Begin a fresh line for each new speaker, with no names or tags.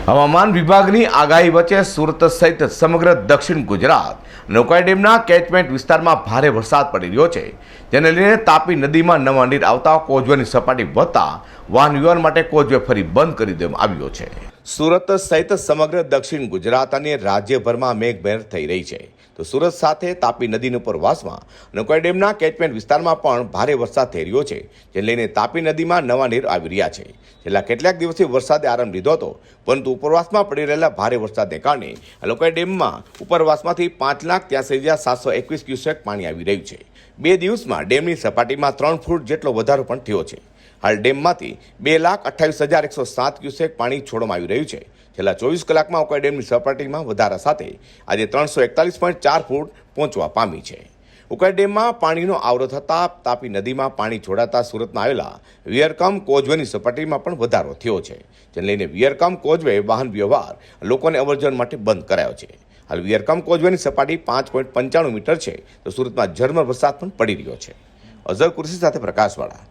હવામાન વિભાગની આગાહી વચ્ચે સુરત સહિત સમગ્ર દક્ષિણ ગુજરાત નૌકાઈ ડેમના કેચમેન્ટ વિસ્તારમાં ભારે વરસાદ પડી રહ્યો છે, જેને લઈને તાપી નદીમાં નવા નીર આવતા કોઝવેની સપાટી વધતા વાહન વ્યવહાર માટે કોઝવે ફરી બંધ કરી દેવામાં આવ્યો છે. સુરત સહિત સમગ્ર દક્ષિણ ગુજરાત અને રાજ્યભરમાં મેઘમહેર થઈ રહી છે, તો સુરત સાથે તાપી નદીના ઉપરવાસમાં નૌકાઈ ડેમના કેચમેન્ટ વિસ્તારમાં પણ ભારે વરસાદ થઈ રહ્યો છે, જેને લઈને તાપી નદીમાં નવા નીર આવી રહ્યા છે. છેલ્લા કેટલાક દિવસથી વરસાદે આરંભ લીધો હતો, પરંતુ ઉપરવાસમાં પડી રહેલા ભારે વરસાદને કારણે નૌકાઈ ડેમમાં ઉપરવાસમાંથી 5,83,721 ક્યુસેક પાણી આવી રહ્યું છે. 2 દિવસમાં ડેમની સપાટીમાં 3 ફૂટ જેટલો વધારો પણ થયો છે. હાલ ડેમમાંથી 2,28,107 ક્યુસેક પાણી છોડવામાં આવી રહ્યું છે. છેલ્લા 24 કલાકમાં નૌકાઈ ડેમની સપાટીમાં વધારા સાથે આજે 341.4 ફૂટ પહોંચવા પામી છે. ઉકાઈ ડેમમાં પાણીનો આવરો થતાં તાપી નદીમાં પાણી છોડાતા સુરતમાં આવેલા વિયરકમ કોઝવેની સપાટીમાં પણ વધારો થયો છે, જેને લઈને વિયરકમ કોઝવે વાહન વ્યવહાર લોકોને અવરજવર માટે બંધ કરાયો છે. હાલ વિયરકમ કોઝવેની સપાટી 5.95 મીટર છે, તો સુરતમાં ઝરમર વરસાદ પણ પડી રહ્યો છે. અઝર કુર્સી સાથે પ્રકાશવાળા.